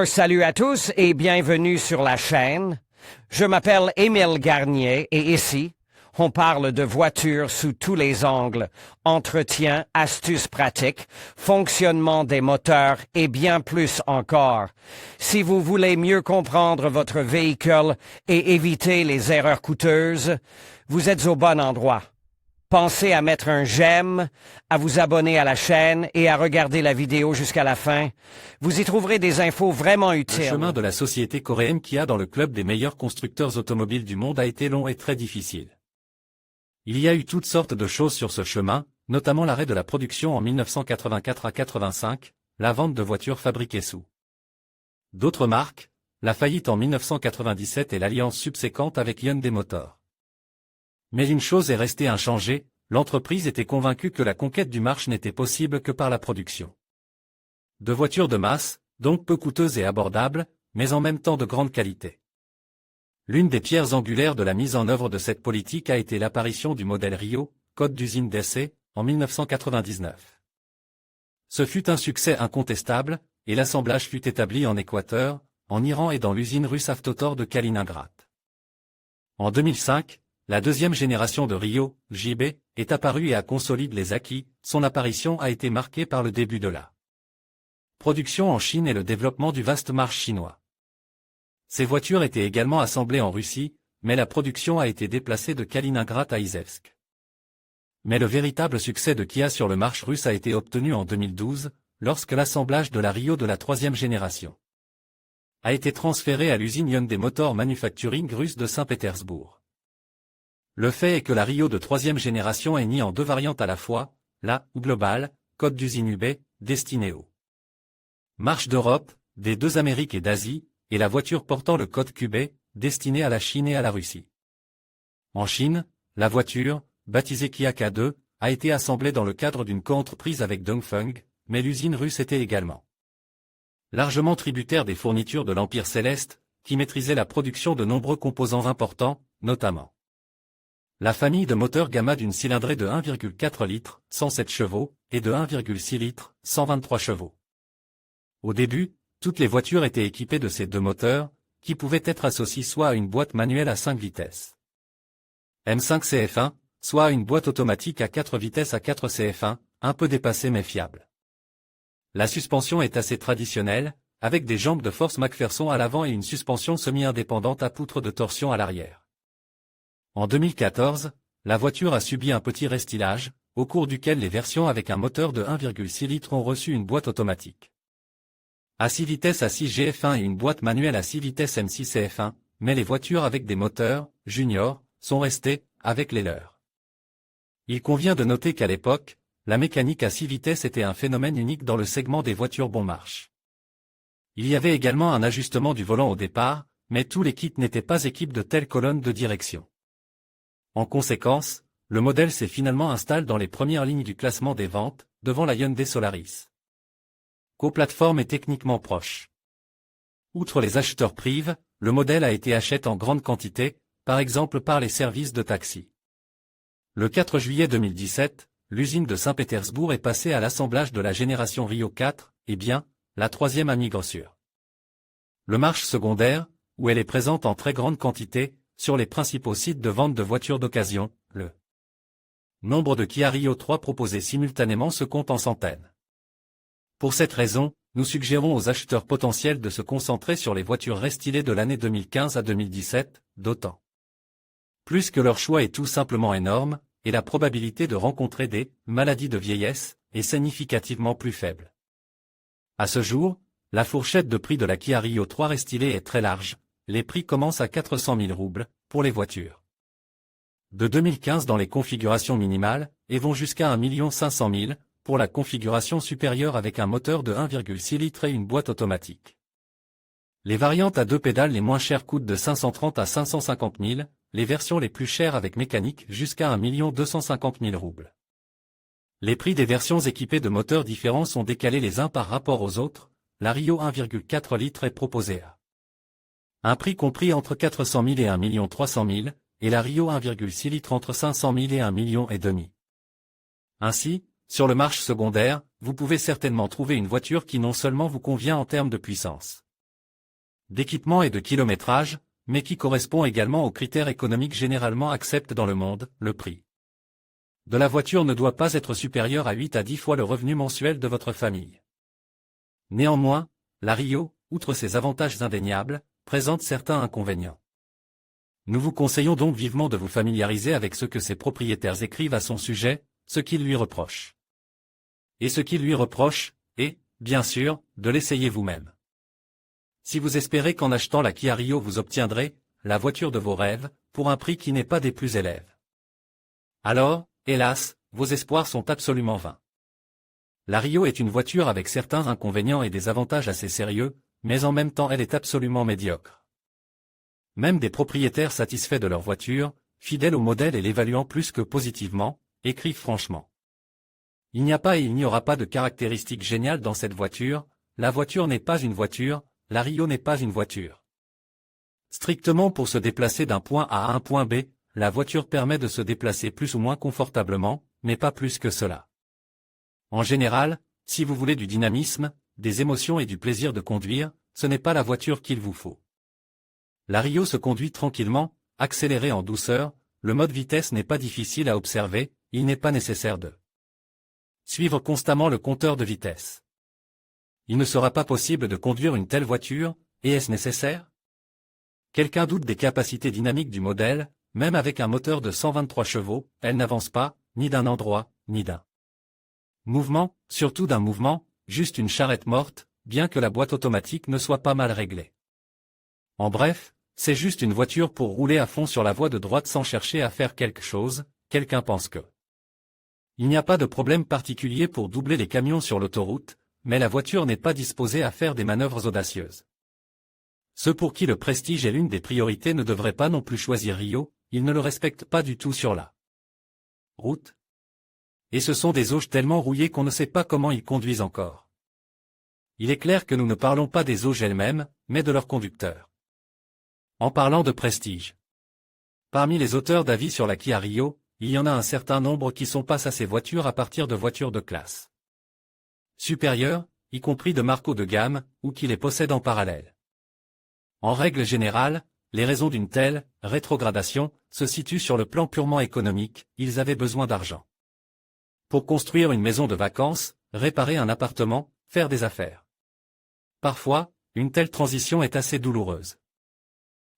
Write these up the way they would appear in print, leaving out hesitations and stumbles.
Salut à tous et bienvenue sur la chaîne. Je m'appelle Émile Garnier et ici, on parle de voitures sous tous les angles, entretien, astuces pratiques, fonctionnement des moteurs et bien plus encore. Si vous voulez mieux comprendre votre véhicule et éviter les erreurs coûteuses, vous êtes au bon endroit. Pensez à mettre un j'aime, à vous abonner à la chaîne et à regarder la vidéo jusqu'à la fin. Vous y trouverez des infos vraiment utiles. Le chemin de la société coréenne Kia dans le club des meilleurs constructeurs automobiles du monde a été long et très difficile. Il y a eu toutes sortes de choses sur ce chemin, notamment l'arrêt de la production en 1984 à 85, la vente de voitures fabriquées sous d'autres marques, la faillite en 1997 et l'alliance subséquente avec Hyundai Motor. Mais une chose est restée inchangée, l'entreprise était convaincue que la conquête du marché n'était possible que par la production de voitures de masse, donc peu coûteuses et abordables, mais en même temps de grande qualité. L'une des pierres angulaires de la mise en œuvre de cette politique a été l'apparition du modèle Rio, code d'usine d'essai, en 1999. Ce fut un succès incontestable, et l'assemblage fut établi en Équateur, en Iran et dans l'usine russe Avtotor de Kaliningrad. En 2005, la deuxième génération de Rio, JB, est apparue et a consolidé les acquis. Son apparition a été marquée par le début de la production en Chine et le développement du vaste marché chinois. Ces voitures étaient également assemblées en Russie, mais la production a été déplacée de Kaliningrad à Izevsk. Mais le véritable succès de Kia sur le marché russe a été obtenu en 2012, lorsque l'assemblage de la Rio de la troisième génération a été transféré à l'usine Hyundai Motor Manufacturing russe de Saint-Pétersbourg. Le fait est que la Rio de troisième génération est née en deux variantes à la fois, la Global, code d'usine UB, destinée aux marches d'Europe, des deux Amériques et d'Asie, et la voiture portant le code QB, destinée à la Chine et à la Russie. En Chine, la voiture, baptisée Kia K2, a été assemblée dans le cadre d'une coentreprise avec Dongfeng, mais l'usine russe était également largement tributaire des fournitures de l'Empire Céleste, qui maîtrisait la production de nombreux composants importants, notamment la famille de moteurs Gamma d'une cylindrée de 1,4 litres, 107 chevaux, et de 1,6 litres, 123 chevaux. Au début, toutes les voitures étaient équipées de ces deux moteurs, qui pouvaient être associés soit à une boîte manuelle à 5 vitesses M5 CF1, soit à une boîte automatique à 4 vitesses à 4 CF1, un peu dépassée mais fiable. La suspension est assez traditionnelle, avec des jambes de force McPherson à l'avant et une suspension semi-indépendante à poutre de torsion à l'arrière. En 2014, la voiture a subi un petit restylage, au cours duquel les versions avec un moteur de 1,6 litres ont reçu une boîte automatique à 6 vitesses à 6 GF1 et une boîte manuelle à 6 vitesses M6 CF1, mais les voitures avec des moteurs, junior, sont restées, avec les leurs. Il convient de noter qu'à l'époque, la mécanique à 6 vitesses était un phénomène unique dans le segment des voitures bon marche. Il y avait également un ajustement du volant au départ, mais tous les kits n'étaient pas équipés de telles colonnes de direction. En conséquence, le modèle s'est finalement installé dans les premières lignes du classement des ventes, devant la Hyundai Solaris. Co-plateforme est techniquement proche. Outre les acheteurs privés, le modèle a été acheté en grande quantité, par exemple par les services de taxi. Le 4 juillet 2017, l'usine de Saint-Pétersbourg est passée à l'assemblage de la génération Rio 4, et bien, la troisième à migrer sur le marché secondaire, où elle est présente en très grande quantité, sur les principaux sites de vente de voitures d'occasion. Le nombre de Kia Rio 3 proposés simultanément se compte en centaines. Pour cette raison, nous suggérons aux acheteurs potentiels de se concentrer sur les voitures restylées de l'année 2015 à 2017, d'autant plus que leur choix est tout simplement énorme, et la probabilité de rencontrer des maladies de vieillesse est significativement plus faible. À ce jour, la fourchette de prix de la Kia Rio 3 restylée est très large, les prix commencent à 400 000 roubles, pour les voitures de 2015 dans les configurations minimales, et vont jusqu'à 1 500 000, pour la configuration supérieure avec un moteur de 1,6 litres et une boîte automatique. Les variantes à deux pédales les moins chères coûtent de 530 à 550 000, les versions les plus chères avec mécanique jusqu'à 1 250 000 roubles. Les prix des versions équipées de moteurs différents sont décalés les uns par rapport aux autres, la Rio 1,4 litres est proposée à un prix compris entre 400 000 et 1 300 000, et la Rio 1,6 litres entre 500 000 et 1,5 million. Ainsi, sur le marché secondaire, vous pouvez certainement trouver une voiture qui non seulement vous convient en termes de puissance, d'équipement et de kilométrage, mais qui correspond également aux critères économiques généralement acceptés dans le monde, le prix de la voiture ne doit pas être supérieur à 8 à 10 fois le revenu mensuel de votre famille. Néanmoins, la Rio, outre ses avantages indéniables, présente certains inconvénients. Nous vous conseillons donc vivement de vous familiariser avec ce que ses propriétaires écrivent à son sujet, ce qu'ils lui reprochent. Et ce qu'ils lui reprochent est, bien sûr, de l'essayer vous-même. Si vous espérez qu'en achetant la Kia Rio vous obtiendrez la voiture de vos rêves, pour un prix qui n'est pas des plus élevés, alors, hélas, vos espoirs sont absolument vains. La Rio est une voiture avec certains inconvénients et des avantages assez sérieux, mais en même temps elle est absolument médiocre. Même des propriétaires satisfaits de leur voiture, fidèles au modèle et l'évaluant plus que positivement, écrivent franchement. Il n'y a pas et il n'y aura pas de caractéristiques géniales dans cette voiture, la voiture n'est pas une voiture, la Rio n'est pas une voiture. Strictement pour se déplacer d'un point A à un point B, la voiture permet de se déplacer plus ou moins confortablement, mais pas plus que cela. En général, si vous voulez du dynamisme, des émotions et du plaisir de conduire, ce n'est pas la voiture qu'il vous faut. La Rio se conduit tranquillement, accélérée en douceur, le mode vitesse n'est pas difficile à observer, il n'est pas nécessaire de suivre constamment le compteur de vitesse. Il ne sera pas possible de conduire une telle voiture, et est-ce nécessaire? Quelqu'un doute des capacités dynamiques du modèle, même avec un moteur de 123 chevaux, elle n'avance pas, ni d'un endroit, ni d'un mouvement, surtout d'un mouvement, juste une charrette morte, bien que la boîte automatique ne soit pas mal réglée. En bref, c'est juste une voiture pour rouler à fond sur la voie de droite sans chercher à faire quelque chose, quelqu'un pense que il n'y a pas de problème particulier pour doubler les camions sur l'autoroute, mais la voiture n'est pas disposée à faire des manœuvres audacieuses. Ceux pour qui le prestige est l'une des priorités ne devraient pas non plus choisir Rio, ils ne le respectent pas du tout sur la route. Et ce sont des auges tellement rouillés qu'on ne sait pas comment ils conduisent encore. Il est clair que nous ne parlons pas des auges elles-mêmes, mais de leurs conducteurs. En parlant de prestige. Parmi les auteurs d'avis sur la Kia Rio, il y en a un certain nombre qui sont passés à ces voitures à partir de voitures de classe supérieure, y compris de marques haut de gamme, ou qui les possèdent en parallèle. En règle générale, les raisons d'une telle rétrogradation se situent sur le plan purement économique, ils avaient besoin d'argent pour construire une maison de vacances, réparer un appartement, faire des affaires. Parfois, une telle transition est assez douloureuse.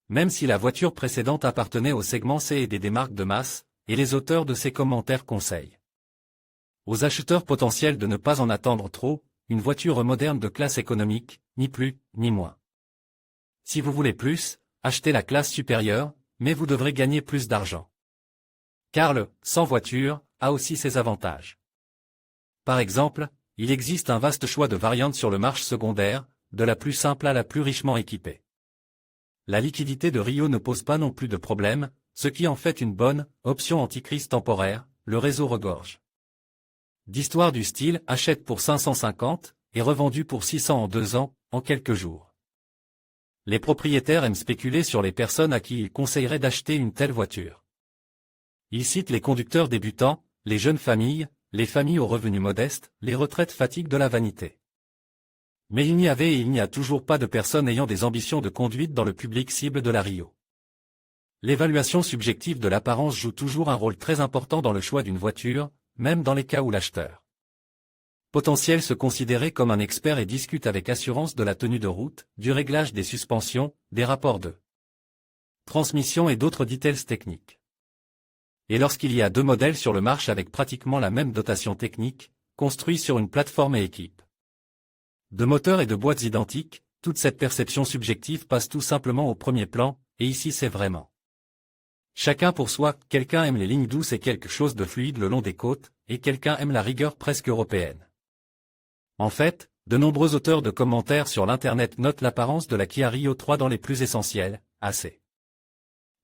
Même si la voiture précédente appartenait au segment C et des marques de masse, et les auteurs de ces commentaires conseillent aux acheteurs potentiels de ne pas en attendre trop, une voiture moderne de classe économique, ni plus, ni moins. Si vous voulez plus, achetez la classe supérieure, mais vous devrez gagner plus d'argent. Car le « sans voiture » a aussi ses avantages. Par exemple, il existe un vaste choix de variantes sur le marché secondaire, de la plus simple à la plus richement équipée. La liquidité de Rio ne pose pas non plus de problème, ce qui en fait une bonne option anti-crise temporaire, le réseau regorge d'histoires du style achète pour 550 et revendu pour 600 en 2 ans, en quelques jours. Les propriétaires aiment spéculer sur les personnes à qui ils conseilleraient d'acheter une telle voiture. Ils citent les conducteurs débutants, les jeunes familles, les familles aux revenus modestes, les retraites fatigues de la vanité. Mais il n'y avait et il n'y a toujours pas de personnes ayant des ambitions de conduite dans le public cible de la Rio. L'évaluation subjective de l'apparence joue toujours un rôle très important dans le choix d'une voiture, même dans les cas où l'acheteur potentiel se considérait comme un expert et discute avec assurance de la tenue de route, du réglage des suspensions, des rapports de transmission et d'autres details techniques. Et lorsqu'il y a 2 modèles sur le marché avec pratiquement la même dotation technique, construits sur une plateforme et équipe de moteurs et de boîtes identiques, toute cette perception subjective passe tout simplement au premier plan, et ici c'est vraiment chacun pour soi, quelqu'un aime les lignes douces et quelque chose de fluide le long des côtes, et quelqu'un aime la rigueur presque européenne. En fait, de nombreux auteurs de commentaires sur l'internet notent l'apparence de la Kia Rio 3 dans les plus essentiels, assez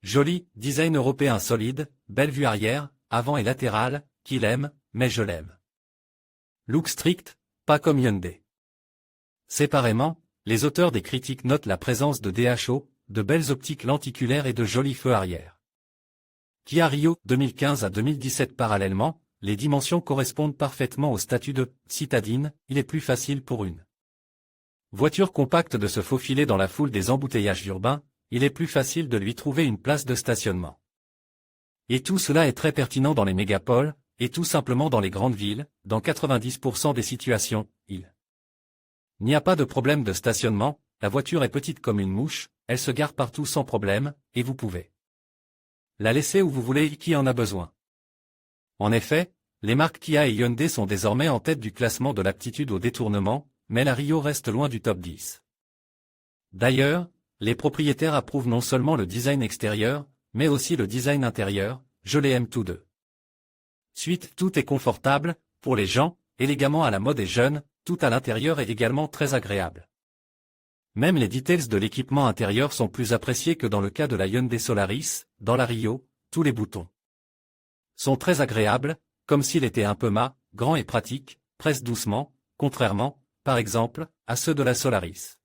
joli, design européen solide, belle vue arrière, avant et latérale, qu'il aime, mais je l'aime. Look strict, pas comme Hyundai. Séparément, les auteurs des critiques notent la présence de DHO, de belles optiques lenticulaires et de jolis feux arrière. Kia Rio 2015 à 2017 parallèlement, les dimensions correspondent parfaitement au statut de citadine, il est plus facile pour une voiture compacte de se faufiler dans la foule des embouteillages urbains, il est plus facile de lui trouver une place de stationnement. Et tout cela est très pertinent dans les mégapoles, et tout simplement dans les grandes villes, dans 90% des situations, il n'y a pas de problème de stationnement, la voiture est petite comme une mouche, elle se gare partout sans problème, et vous pouvez la laisser où vous voulez et qui en a besoin. En effet, les marques Kia et Hyundai sont désormais en tête du classement de l'aptitude au détournement, mais la Rio reste loin du top 10. D'ailleurs, les propriétaires approuvent non seulement le design extérieur, mais aussi le design intérieur, je les aime tous deux. Suite, tout est confortable, pour les gens, élégamment à la mode et jeune, tout à l'intérieur est également très agréable. Même les details de l'équipement intérieur sont plus appréciés que dans le cas de la Hyundai Solaris, dans la Rio, tous les boutons sont très agréables, comme s'il était un peu grand et pratique, presse doucement, contrairement, par exemple, à ceux de la Solaris.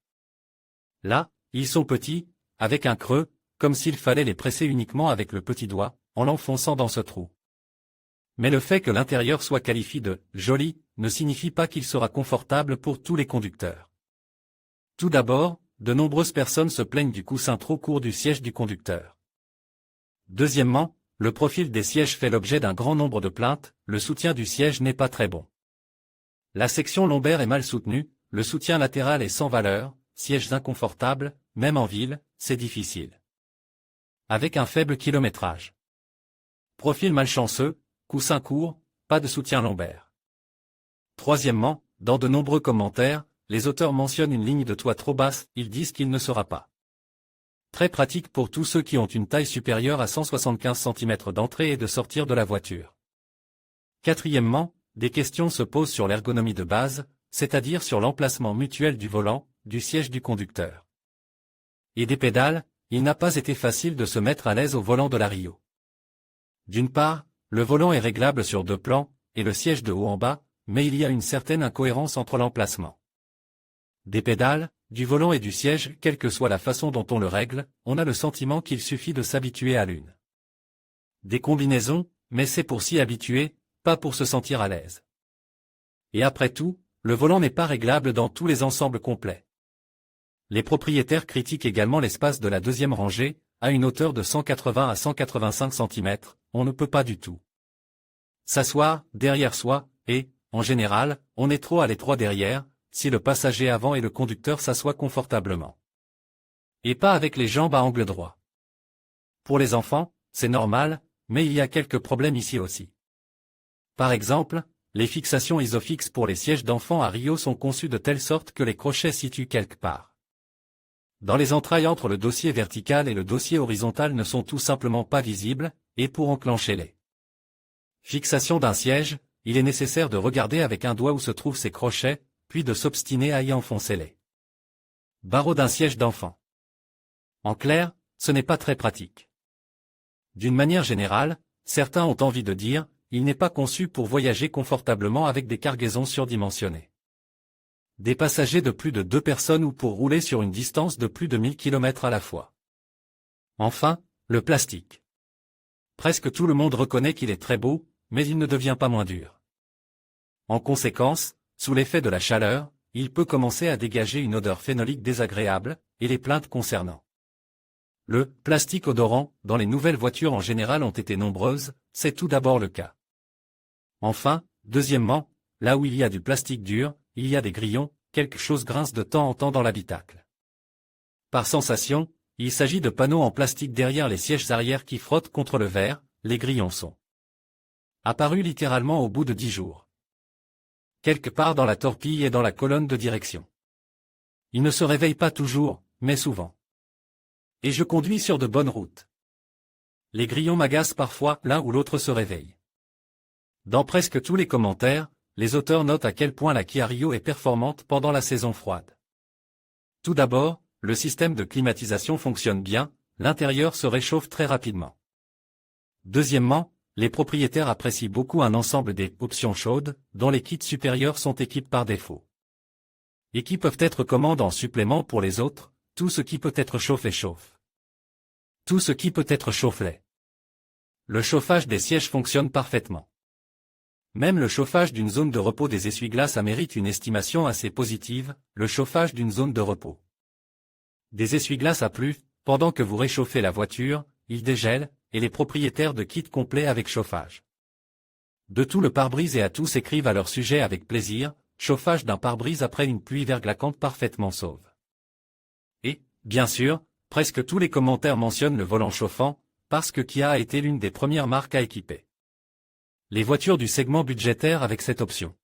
Là, ils sont petits, avec un creux, comme s'il fallait les presser uniquement avec le petit doigt, en l'enfonçant dans ce trou. Mais le fait que l'intérieur soit qualifié de « joli » ne signifie pas qu'il sera confortable pour tous les conducteurs. Tout d'abord, de nombreuses personnes se plaignent du coussin trop court du siège du conducteur. Deuxièmement, le profil des sièges fait l'objet d'un grand nombre de plaintes, le soutien du siège n'est pas très bon. La section lombaire est mal soutenue, le soutien latéral est sans valeur, sièges inconfortables, même en ville, c'est difficile. Avec un faible kilométrage. Profil malchanceux, coussin court, pas de soutien lombaire. Troisièmement, dans de nombreux commentaires, les auteurs mentionnent une ligne de toit trop basse, ils disent qu'il ne sera pas très pratique pour tous ceux qui ont une taille supérieure à 175 cm d'entrée et de sortir de la voiture. Quatrièmement, des questions se posent sur l'ergonomie de base, c'est-à-dire sur l'emplacement mutuel du volant, du siège du conducteur. Et des pédales, il n'a pas été facile de se mettre à l'aise au volant de la Rio. D'une part, le volant est réglable sur deux plans, et le siège de haut en bas, mais il y a une certaine incohérence entre l'emplacement des pédales, du volant et du siège, quelle que soit la façon dont on le règle, on a le sentiment qu'il suffit de s'habituer à l'une des combinaisons, mais c'est pour s'y habituer, pas pour se sentir à l'aise. Et après tout, le volant n'est pas réglable dans tous les ensembles complets. Les propriétaires critiquent également l'espace de la deuxième rangée, à une hauteur de 180 à 185 cm, on ne peut pas du tout s'asseoir derrière soi, et, en général, on est trop à l'étroit derrière, si le passager avant et le conducteur s'assoient confortablement. Et pas avec les jambes à angle droit. Pour les enfants, c'est normal, mais il y a quelques problèmes ici aussi. Par exemple, les fixations isofixes pour les sièges d'enfants à Rio sont conçues de telle sorte que les crochets situent quelque part dans les entrailles entre le dossier vertical et le dossier horizontal ne sont tout simplement pas visibles, et pour enclencher les fixations d'un siège, il est nécessaire de regarder avec un doigt où se trouvent ces crochets, puis de s'obstiner à y enfoncer les barreaux d'un siège d'enfant. En clair, ce n'est pas très pratique. D'une manière générale, certains ont envie de dire, il n'est pas conçu pour voyager confortablement avec des cargaisons surdimensionnées. Des passagers de plus de 2 personnes ou pour rouler sur une distance de plus de 1000 km à la fois. Enfin, le plastique. Presque tout le monde reconnaît qu'il est très beau, mais il ne devient pas moins dur. En conséquence, sous l'effet de la chaleur, il peut commencer à dégager une odeur phénolique désagréable, et les plaintes concernant le plastique odorant dans les nouvelles voitures en général ont été nombreuses, c'est tout d'abord le cas. Enfin, deuxièmement, là où il y a du plastique dur, il y a des grillons, quelque chose grince de temps en temps dans l'habitacle. Par sensation, il s'agit de panneaux en plastique derrière les sièges arrière qui frottent contre le verre, les grillons sont apparus littéralement au bout de 10 jours. Quelque part dans la torpille et dans la colonne de direction. Ils ne se réveillent pas toujours, mais souvent. Et je conduis sur de bonnes routes. Les grillons m'agacent parfois, l'un ou l'autre se réveille. Dans presque tous les commentaires, les auteurs notent à quel point la Kia Rio est performante pendant la saison froide. Tout d'abord, le système de climatisation fonctionne bien, l'intérieur se réchauffe très rapidement. Deuxièmement, les propriétaires apprécient beaucoup un ensemble des options chaudes, dont les kits supérieurs sont équipés par défaut. Et qui peuvent être commandés en supplément pour les autres, tout ce qui peut être chauffé chauffe. Tout ce qui peut être chauffé. Le chauffage des sièges fonctionne parfaitement. Même le chauffage d'une zone de repos des essuie-glaces mérite une estimation assez positive, le chauffage d'une zone de repos. Des essuie-glaces pendant que vous réchauffez la voiture, ils dégèlent, et les propriétaires de kits complets avec chauffage. De tout le pare-brise et à tous écrivent à leur sujet avec plaisir, chauffage d'un pare-brise après une pluie verglaçante parfaitement sauve. Et, bien sûr, presque tous les commentaires mentionnent le volant chauffant, parce que Kia a été l'une des premières marques à équiper les voitures du segment budgétaire avec cette option.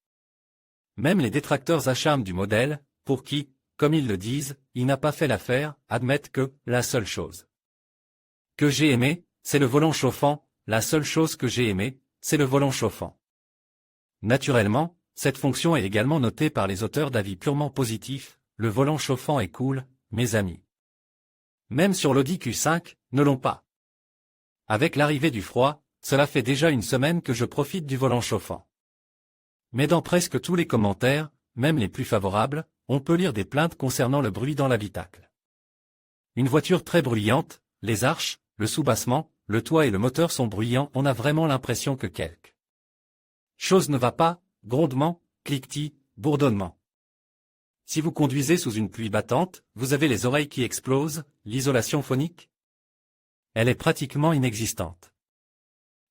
Même les détracteurs acharnes du modèle, pour qui, comme ils le disent, il n'a pas fait l'affaire, admettent que, la seule chose que j'ai aimé, c'est le volant chauffant, la seule chose que j'ai aimé, c'est le volant chauffant. Naturellement, cette fonction est également notée par les auteurs d'avis purement positifs, le volant chauffant est cool, mes amis. Même sur l'Audi Q5, ne l'ont pas. Avec l'arrivée du froid, cela fait déjà une semaine que je profite du volant chauffant. Mais dans presque tous les commentaires, même les plus favorables, on peut lire des plaintes concernant le bruit dans l'habitacle. Une voiture très bruyante, les arches, le soubassement, le toit et le moteur sont bruyants, on a vraiment l'impression que quelque chose ne va pas, grondement, cliquetis, bourdonnement. Si vous conduisez sous une pluie battante, vous avez les oreilles qui explosent, l'isolation phonique? Elle est pratiquement inexistante.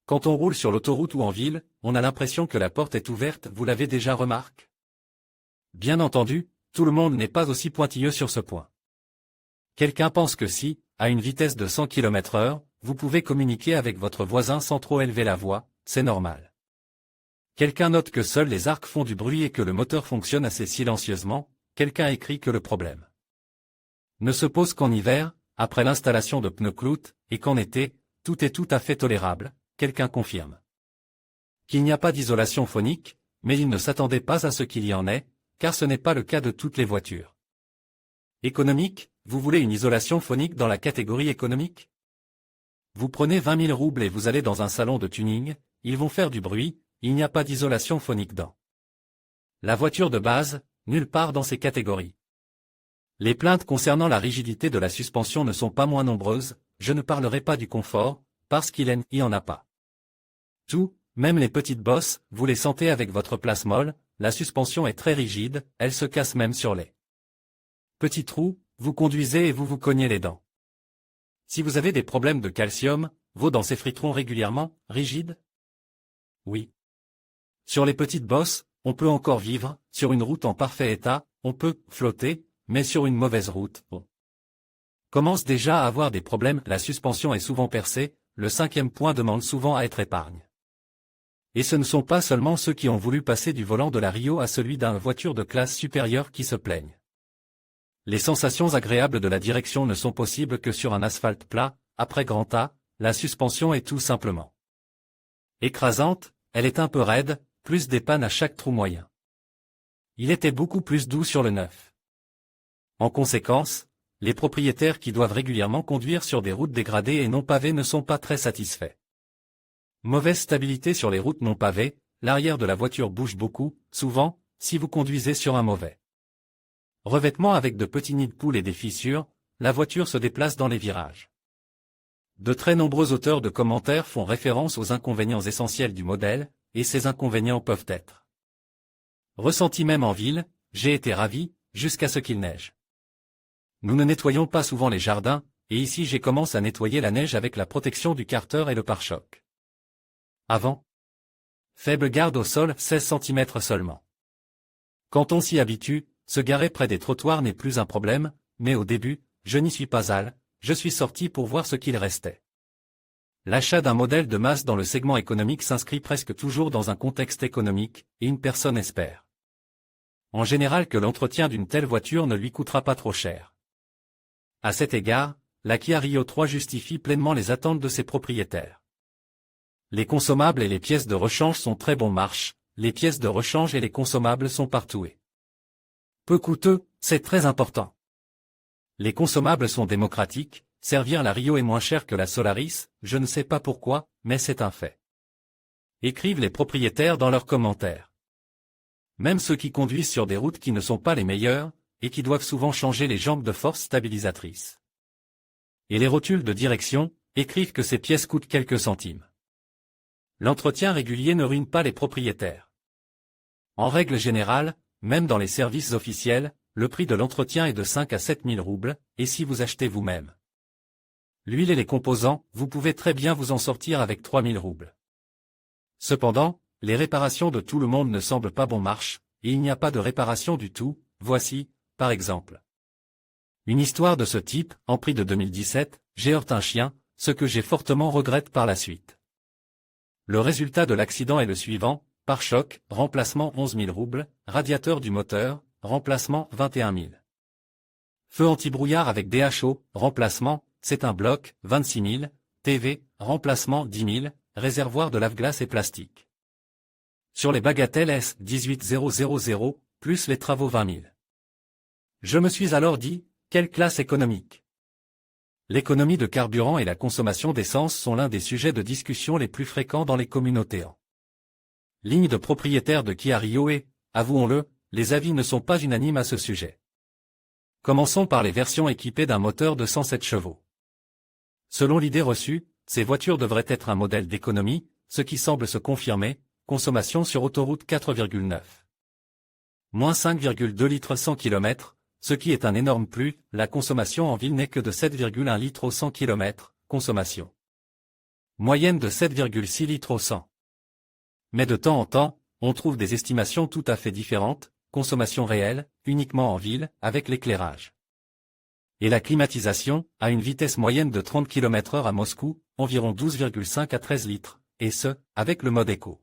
Quand on roule sur l'autoroute ou en ville, on a l'impression que la porte est ouverte, vous l'avez déjà remarqué? Bien entendu, tout le monde n'est pas aussi pointilleux sur ce point. Quelqu'un pense que si, à une vitesse de 100 km/h, vous pouvez communiquer avec votre voisin sans trop élever la voix, c'est normal. Quelqu'un note que seuls les arcs font du bruit et que le moteur fonctionne assez silencieusement, quelqu'un écrit que le problème ne se pose qu'en hiver, après l'installation de pneus clout, et qu'en été, tout est tout à fait tolérable, quelqu'un confirme qu'il n'y a pas d'isolation phonique, mais il ne s'attendait pas à ce qu'il y en ait, car ce n'est pas le cas de toutes les voitures. Économique, vous voulez une isolation phonique dans la catégorie économique? Vous prenez 20 000 roubles et vous allez dans un salon de tuning, ils vont faire du bruit, il n'y a pas d'isolation phonique dans la voiture de base, nulle part dans ces catégories. Les plaintes concernant la rigidité de la suspension ne sont pas moins nombreuses, je ne parlerai pas du confort, parce qu'il n'y en a pas. Tout, même les petites bosses, vous les sentez avec votre place molle, la suspension est très rigide, elle se casse même sur les petits trous, vous conduisez et vous vous cognez les dents. Si vous avez des problèmes de calcium, vos dents s'effriteront régulièrement, rigides? Oui. Sur les petites bosses, on peut encore vivre, sur une route en parfait état, on peut flotter, mais sur une mauvaise route, on commence déjà à avoir des problèmes, la suspension est souvent percée, le 5e point demande souvent à être épargne. Et ce ne sont pas seulement ceux qui ont voulu passer du volant de la Rio à celui d'une voiture de classe supérieure qui se plaignent. Les sensations agréables de la direction ne sont possibles que sur un asphalte plat, après grand A, la suspension est tout simplement écrasante, elle est un peu raide, plus des pannes à chaque trou moyen. Il était beaucoup plus doux sur le neuf. En conséquence, les propriétaires qui doivent régulièrement conduire sur des routes dégradées et non pavées ne sont pas très satisfaits. Mauvaise stabilité sur les routes non pavées, l'arrière de la voiture bouge beaucoup, souvent, si vous conduisez sur un mauvais revêtement avec de petits nids de poules et des fissures, la voiture se déplace dans les virages. De très nombreux auteurs de commentaires font référence aux inconvénients essentiels du modèle, et ces inconvénients peuvent être ressentis même en ville, j'ai été ravi, jusqu'à ce qu'il neige. Nous ne nettoyons pas souvent les jardins, et ici j'ai commencé à nettoyer la neige avec la protection du carter et le pare-choc. Avant. Faible garde au sol, 16 cm seulement. Quand on s'y habitue, se garer près des trottoirs n'est plus un problème, mais au début, je n'y suis pas allé, je suis sorti pour voir ce qu'il restait. L'achat d'un modèle de masse dans le segment économique s'inscrit presque toujours dans un contexte économique, et une personne espère en général que l'entretien d'une telle voiture ne lui coûtera pas trop cher. À cet égard, la Kia Rio 3 justifie pleinement les attentes de ses propriétaires. Les consommables et les pièces de rechange sont très bon marche, les pièces de rechange et les consommables sont partout et peu coûteux, c'est très important. Les consommables sont démocratiques, servir la Rio est moins cher que la Solaris, je ne sais pas pourquoi, mais c'est un fait. Écrivent les propriétaires dans leurs commentaires. Même ceux qui conduisent sur des routes qui ne sont pas les meilleures, et qui doivent souvent changer les jambes de force stabilisatrice. Et les rotules de direction, écrivent que ces pièces coûtent quelques centimes. L'entretien régulier ne ruine pas les propriétaires. En règle générale, même dans les services officiels, le prix de l'entretien est de 5 à 7 000 roubles, et si vous achetez vous-même l'huile et les composants, vous pouvez très bien vous en sortir avec 3 000 roubles. Cependant, les réparations de tout le monde ne semblent pas bon marche, et il n'y a pas de réparation du tout. Voici, par exemple, une histoire de ce type, en prix de 2017, j'ai heurté un chien, ce que j'ai fortement regrette par la suite. Le résultat de l'accident est le suivant: pare-choc, remplacement 11 000 roubles, radiateur du moteur, remplacement 21 000. Feu anti-brouillard avec DHO, remplacement, c'est un bloc, 26 000, TV, remplacement 10 000, réservoir de lave-glace et plastique. Sur les bagatelles S 18 000, plus les travaux 20 000. Je me suis alors dit, quelle classe économique! L'économie de carburant et la consommation d'essence sont l'un des sujets de discussion les plus fréquents dans les communautés en ligne de propriétaires de Kia Rio et, avouons-le, les avis ne sont pas unanimes à ce sujet. Commençons par les versions équipées d'un moteur de 107 chevaux. Selon l'idée reçue, ces voitures devraient être un modèle d'économie, ce qui semble se confirmer. Consommation sur autoroute 4,9. Moins 5,2 litres 100 km, ce qui est un énorme plus. La consommation en ville n'est que de 7,1 litres au 100 km, consommation moyenne de 7,6 litres au 100. Mais de temps en temps, on trouve des estimations tout à fait différentes, consommation réelle, uniquement en ville, avec l'éclairage et la climatisation, à une vitesse moyenne de 30 km/h à Moscou, environ 12,5 à 13 litres, et ce, avec le mode éco.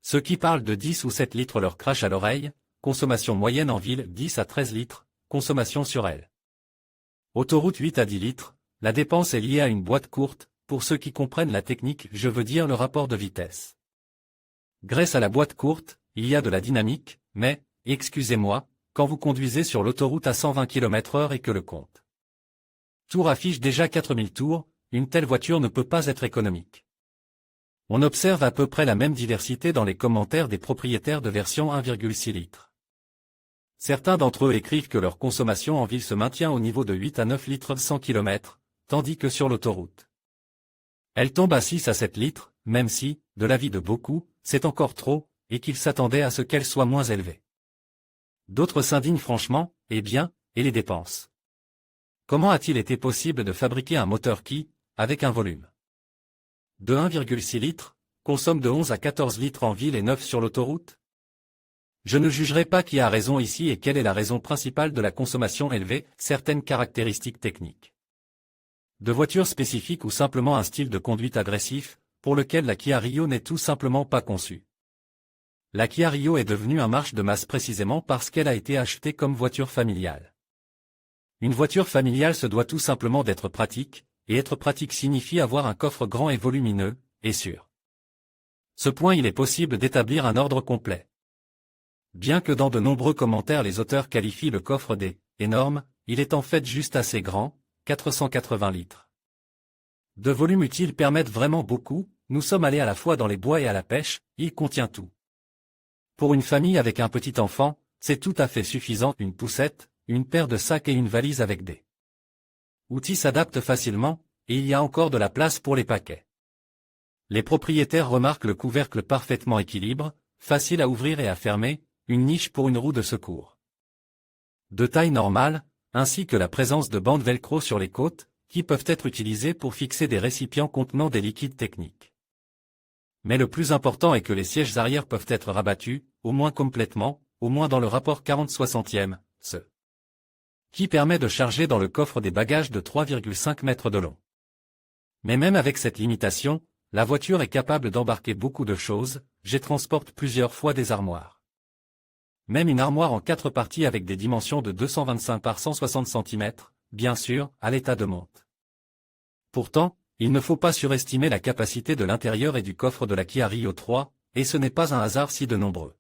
Ceux qui parlent de 10 ou 7 litres leur crachent à l'oreille, consommation moyenne en ville 10 à 13 litres, consommation sur elle. Autoroute 8 à 10 litres, la dépense est liée à une boîte courte, pour ceux qui comprennent la technique, je veux dire le rapport de vitesse. Grâce à la boîte courte, il y a de la dynamique, mais, excusez-moi, quand vous conduisez sur l'autoroute à 120 km/h et que le compte tour affiche déjà 4000 tours, une telle voiture ne peut pas être économique. On observe à peu près la même diversité dans les commentaires des propriétaires de version 1,6 litres. Certains d'entre eux écrivent que leur consommation en ville se maintient au niveau de 8 à 9 litres 100 km, tandis que sur l'autoroute, elle tombe à 6 à 7 litres, même si, de l'avis de beaucoup, c'est encore trop, et qu'ils s'attendaient à ce qu'elle soit moins élevée. D'autres s'indignent franchement, et les dépenses. Comment a-t-il été possible de fabriquer un moteur qui, avec un volume de 1,6 litres, consomme de 11 à 14 litres en ville et 9 sur l'autoroute? Je ne jugerai pas qui a raison ici et quelle est la raison principale de la consommation élevée, certaines caractéristiques techniques de voitures spécifiques ou simplement un style de conduite agressif, pour lequel la Kia Rio n'est tout simplement pas conçue. La Kia Rio est devenue un marche de masse précisément parce qu'elle a été achetée comme voiture familiale. Une voiture familiale se doit tout simplement d'être pratique, et être pratique signifie avoir un coffre grand et volumineux, et sûr. Ce point il est possible d'établir un ordre complet. Bien que dans de nombreux commentaires les auteurs qualifient le coffre d'« énorme », il est en fait juste assez grand, 480 litres. De volume utile permettent vraiment beaucoup, nous sommes allés à la fois dans les bois et à la pêche, il contient tout. Pour une famille avec un petit enfant, c'est tout à fait suffisant, une poussette, une paire de sacs et une valise avec des outils s'adaptent facilement, et il y a encore de la place pour les paquets. Les propriétaires remarquent le couvercle parfaitement équilibré, facile à ouvrir et à fermer, une niche pour une roue de secours de taille normale, ainsi que la présence de bandes velcro sur les côtes, qui peuvent être utilisées pour fixer des récipients contenant des liquides techniques. Mais le plus important est que les sièges arrière peuvent être rabattus, au moins complètement, au moins dans le rapport 40/60, ce qui permet de charger dans le coffre des bagages de 3,5 mètres de long. Mais même avec cette limitation, la voiture est capable d'embarquer beaucoup de choses, j'ai transporte plusieurs fois des armoires. Même une armoire en 4 parties avec des dimensions de 225 par 160 cm, bien sûr, à l'état de monte. Pourtant, il ne faut pas surestimer la capacité de l'intérieur et du coffre de la Kia Rio 3, et ce n'est pas un hasard si de nombreux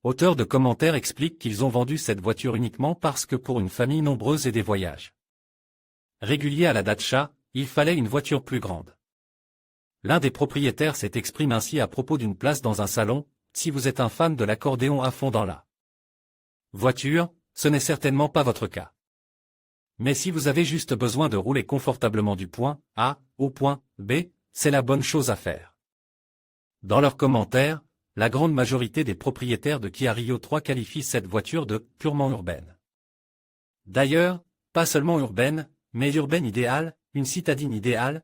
auteurs de commentaires expliquent qu'ils ont vendu cette voiture uniquement parce que pour une famille nombreuse et des voyages réguliers à la Dacia, il fallait une voiture plus grande. L'un des propriétaires s'est exprimé ainsi à propos d'une place dans un salon: si vous êtes un fan de l'accordéon à fond dans la voiture, ce n'est certainement pas votre cas. Mais si vous avez juste besoin de rouler confortablement du point A au point B, c'est la bonne chose à faire. Dans leurs commentaires, la grande majorité des propriétaires de Kia Rio 3 qualifient cette voiture de « purement urbaine ». D'ailleurs, pas seulement urbaine, mais urbaine idéale, une citadine idéale.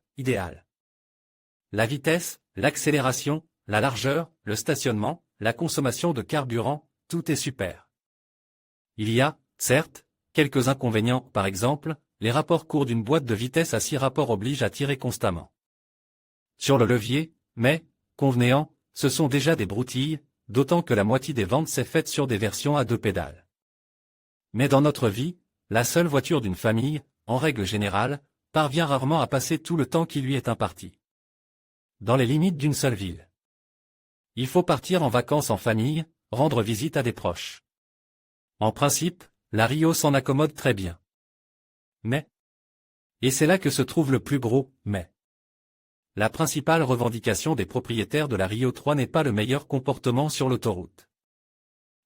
La vitesse, l'accélération, la largeur, le stationnement, la consommation de carburant, tout est super. Il y a, certes, quelques inconvénients, par exemple, les rapports courts d'une boîte de vitesse à 6 rapports obligent à tirer constamment sur le levier, mais, convenez-en, ce sont déjà des broutilles, d'autant que la moitié des ventes s'est faite sur des versions à 2 pédales. Mais dans notre vie, la seule voiture d'une famille, en règle générale, parvient rarement à passer tout le temps qui lui est imparti. Dans les limites d'une seule ville. Il faut partir en vacances en famille, rendre visite à des proches. En principe, la Rio s'en accommode très bien. Mais, et c'est là que se trouve le plus gros « mais ». La principale revendication des propriétaires de la Rio 3 n'est pas le meilleur comportement sur l'autoroute.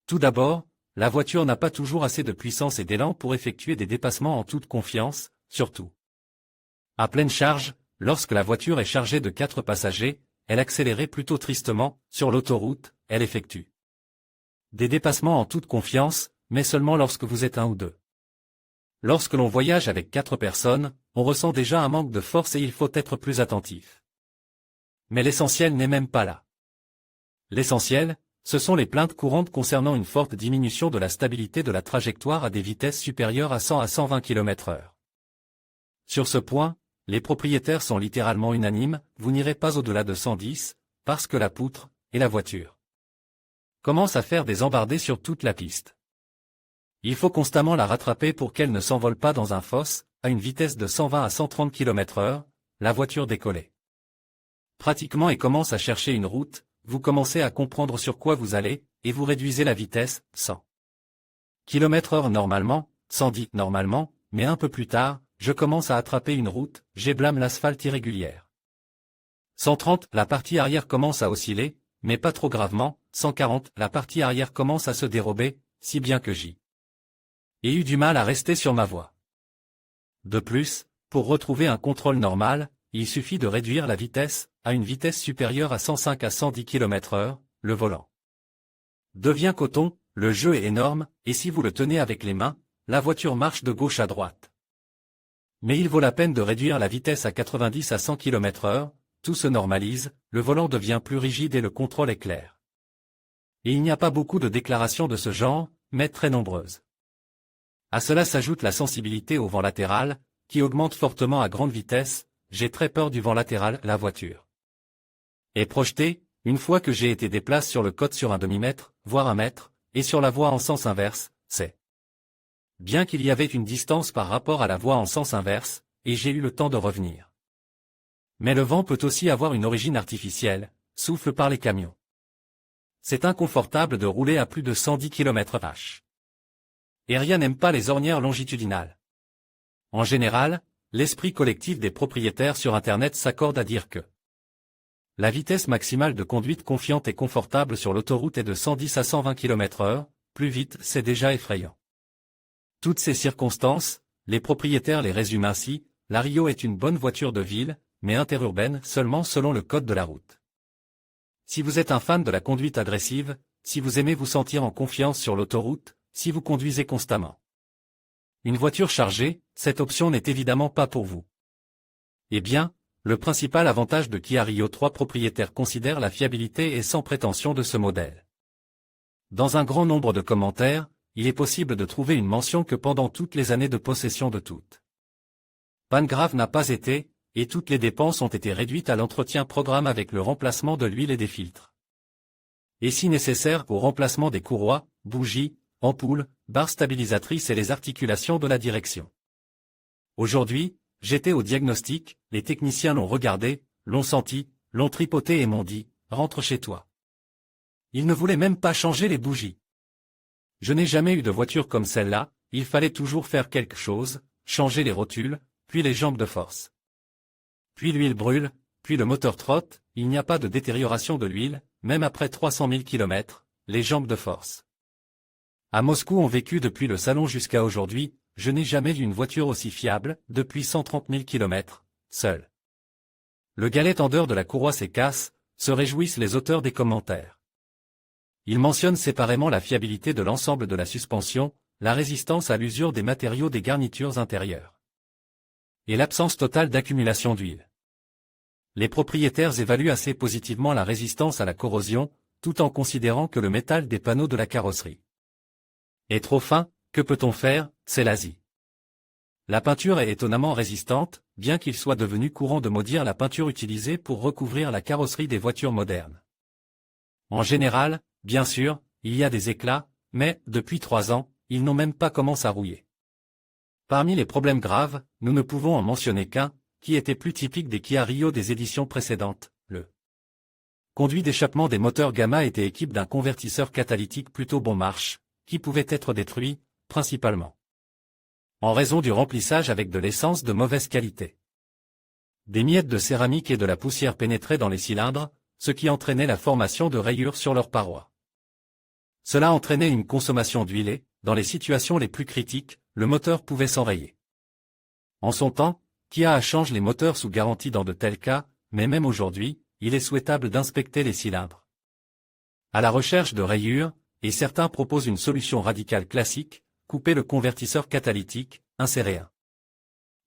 Tout d'abord, la voiture n'a pas toujours assez de puissance et d'élan pour effectuer des dépassements en toute confiance, surtout à pleine charge, lorsque la voiture est chargée de 4 passagers, elle accélérait plutôt tristement, sur l'autoroute, elle effectue des dépassements en toute confiance, mais seulement lorsque vous êtes 1 ou 2. Lorsque l'on voyage avec 4 personnes, on ressent déjà un manque de force et il faut être plus attentif. Mais l'essentiel n'est même pas là. L'essentiel, ce sont les plaintes courantes concernant une forte diminution de la stabilité de la trajectoire à des vitesses supérieures à 100 à 120 km/h. Sur ce point, les propriétaires sont littéralement unanimes, vous n'irez pas au-delà de 110, parce que la poutre, et la voiture, commence à faire des embardées sur toute la piste. Il faut constamment la rattraper pour qu'elle ne s'envole pas dans un fosse, à une vitesse de 120 à 130 km/h, la voiture décollait pratiquement et commence à chercher une route, vous commencez à comprendre sur quoi vous allez, et vous réduisez la vitesse, 100 km/h normalement, 110 normalement, mais un peu plus tard, je commence à attraper une route, j'éblâme l'asphalte irrégulière. 130, la partie arrière commence à osciller, mais pas trop gravement, 140, la partie arrière commence à se dérober, si bien que j'y ai eu du mal à rester sur ma voie. De plus, pour retrouver un contrôle normal, il suffit de réduire la vitesse, à une vitesse supérieure à 105 à 110 km/h, le volant devient coton, le jeu est énorme, et si vous le tenez avec les mains, la voiture marche de gauche à droite. Mais il vaut la peine de réduire la vitesse à 90 à 100 km/h, tout se normalise, le volant devient plus rigide et le contrôle est clair. Et il n'y a pas beaucoup de déclarations de ce genre, mais très nombreuses. À cela s'ajoute la sensibilité au vent latéral, qui augmente fortement à grande vitesse, j'ai très peur du vent latéral, la voiture est projetée, une fois que j'ai été déplacé sur le côte sur un demi-mètre, voire 1 mètre, et sur la voie en sens inverse, c'est bien qu'il y avait une distance par rapport à la voie en sens inverse, et j'ai eu le temps de revenir. Mais le vent peut aussi avoir une origine artificielle, souffle par les camions. C'est inconfortable de rouler à plus de 110 km/h. Et rien n'aime pas les ornières longitudinales. En général, l'esprit collectif des propriétaires sur Internet s'accorde à dire que la vitesse maximale de conduite confiante et confortable sur l'autoroute est de 110 à 120 km/h, plus vite c'est déjà effrayant. Toutes ces circonstances, les propriétaires les résument ainsi, la Rio est une bonne voiture de ville, mais interurbaine seulement selon le code de la route. Si vous êtes un fan de la conduite agressive, si vous aimez vous sentir en confiance sur l'autoroute, si vous conduisez constamment une voiture chargée, cette option n'est évidemment pas pour vous. Eh bien, le principal avantage de Kia Rio 3 propriétaires considère la fiabilité et sans prétention de ce modèle. Dans un grand nombre de commentaires, il est possible de trouver une mention que pendant toutes les années de possession de toute panne grave n'a pas été, et toutes les dépenses ont été réduites à l'entretien programme avec le remplacement de l'huile et des filtres. Et si nécessaire au remplacement des courroies, bougies, ampoules, barres stabilisatrices et les articulations de la direction. Aujourd'hui, j'étais au diagnostic, les techniciens l'ont regardé, l'ont senti, l'ont tripoté et m'ont dit, rentre chez toi. Ils ne voulaient même pas changer les bougies. Je n'ai jamais eu de voiture comme celle-là, il fallait toujours faire quelque chose, changer les rotules, puis les jambes de force. Puis l'huile brûle, puis le moteur trotte, il n'y a pas de détérioration de l'huile, même après 300 000 km, les jambes de force. À Moscou ont vécu depuis le salon jusqu'à aujourd'hui, je n'ai jamais vu une voiture aussi fiable, depuis 130 000 km, seule. Le galet tendeur de la courroie s'écasse, se réjouissent les auteurs des commentaires. Ils mentionnent séparément la fiabilité de l'ensemble de la suspension, la résistance à l'usure des matériaux des garnitures intérieures et l'absence totale d'accumulation d'huile. Les propriétaires évaluent assez positivement la résistance à la corrosion, tout en considérant que le métal des panneaux de la carrosserie est trop fin. Que peut-on faire? C'est l'Asie. La peinture est étonnamment résistante, bien qu'il soit devenu courant de maudire la peinture utilisée pour recouvrir la carrosserie des voitures modernes. En général, bien sûr, il y a des éclats, mais, depuis 3 ans, ils n'ont même pas commencé à rouiller. Parmi les problèmes graves, nous ne pouvons en mentionner qu'un, qui était plus typique des Kia Rio des éditions précédentes, le conduit d'échappement des moteurs Gamma était équipé d'un convertisseur catalytique plutôt bon marche, qui pouvait être détruit, principalement en raison du remplissage avec de l'essence de mauvaise qualité. Des miettes de céramique et de la poussière pénétraient dans les cylindres, ce qui entraînait la formation de rayures sur leurs parois. Cela entraînait une consommation d'huile et, dans les situations les plus critiques, le moteur pouvait s'enrayer. En son temps, Kia change les moteurs sous garantie dans de tels cas, mais même aujourd'hui, il est souhaitable d'inspecter les cylindres à la recherche de rayures, et certains proposent une solution radicale classique, couper le convertisseur catalytique, insérer un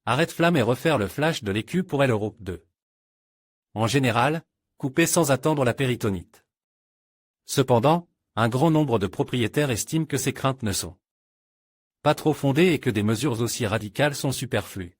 arrête-flamme et refaire le flash de l'écu pour l'Euro 2. En général, couper sans attendre la péritonite. Cependant, un grand nombre de propriétaires estiment que ces craintes ne sont pas trop fondées et que des mesures aussi radicales sont superflues.